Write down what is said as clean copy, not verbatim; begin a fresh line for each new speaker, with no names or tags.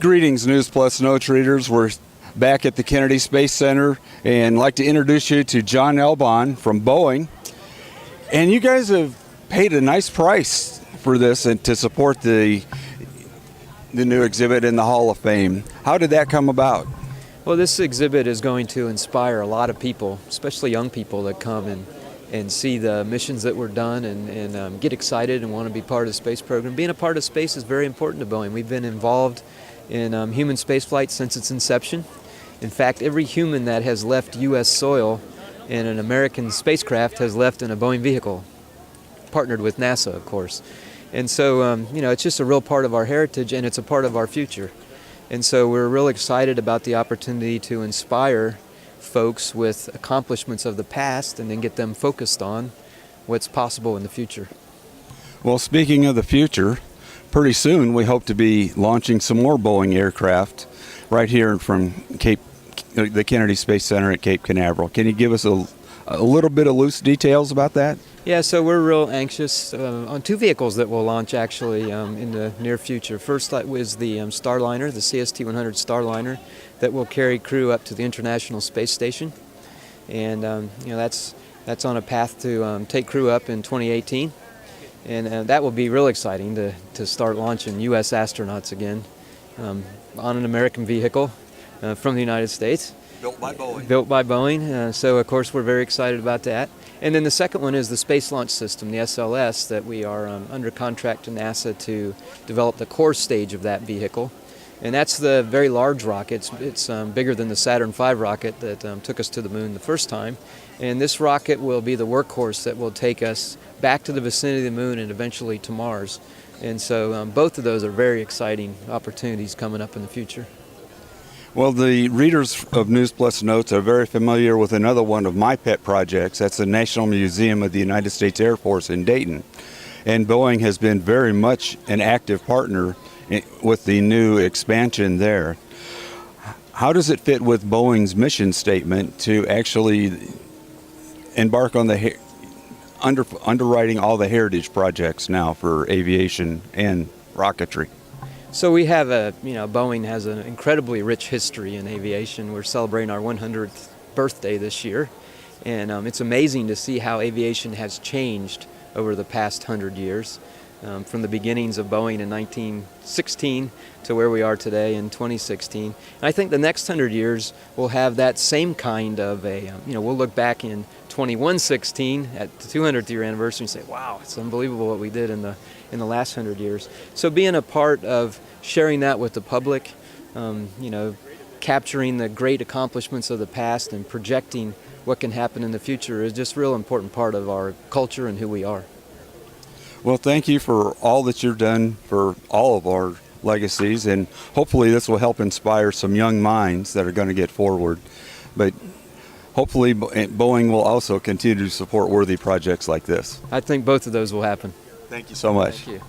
Greetings, News Plus Notes readers. We're back at the Kennedy Space Center and I'd like to introduce you to John Elbon from Boeing. And you guys have paid a nice price for this and to support the new exhibit in the Hall of Fame. How did that come about?
Well, this exhibit is going to inspire a lot of people, especially young people that come and see the missions that were done and get excited and want to be part of the space program. Being a part of space is very important to Boeing. We've been involved in human spaceflight since its inception. In fact, every human that has left U.S. soil in an American spacecraft has left in a Boeing vehicle, partnered with NASA, of course. And so, it's just a real part of our heritage and it's a part of our future. And so we're real excited about the opportunity to inspire folks with accomplishments of the past and then get them focused on what's possible in the future.
Well, speaking of the future, pretty soon we hope to be launching some more Boeing aircraft right here from the Kennedy Space Center at Cape Canaveral. Can you give us a little bit of loose details about that?
Yeah, so we're real anxious on two vehicles that will launch actually in the near future. First was the Starliner, the CST-100 Starliner, that will carry crew up to the International Space Station. And that's on a path to take crew up in 2018. And that will be real exciting to start launching U.S. astronauts again on an American vehicle from the United States.
Built by Boeing.
Built by Boeing. So, of course, we're very excited about that. And then the second one is the Space Launch System, the SLS, that we are under contract to NASA to develop the core stage of that vehicle. And that's the very large rocket. It's bigger than the Saturn V rocket that took us to the moon the first time. And this rocket will be the workhorse that will take us back to the vicinity of the moon and eventually to Mars. And so both of those are very exciting opportunities coming up in the future.
Well, the readers of News Plus Notes are very familiar with another one of my pet projects. That's the National Museum of the United States Air Force in Dayton. And Boeing has been very much an active partner with the new expansion there. How does it fit with Boeing's mission statement to actually embark on the underwriting all the heritage projects now for aviation and rocketry?
So we have Boeing has an incredibly rich history in aviation. We're celebrating our 100th birthday this year. And it's amazing to see how aviation has changed over the past 100 years. From the beginnings of Boeing in 1916 to where we are today in 2016. And I think the next 100 years will have that same kind of we'll look back in 2116 at the 200th year anniversary and say, wow, it's unbelievable what we did in the last 100 years. So being a part of sharing that with the public, capturing the great accomplishments of the past and projecting what can happen in the future is just a real important part of our culture and who we are.
Well, thank you for all that you've done for all of our legacies, and hopefully this will help inspire some young minds that are going to get forward. But hopefully Boeing will also continue to support worthy projects like this.
I think both of those will happen.
Thank you so much.
Thank you.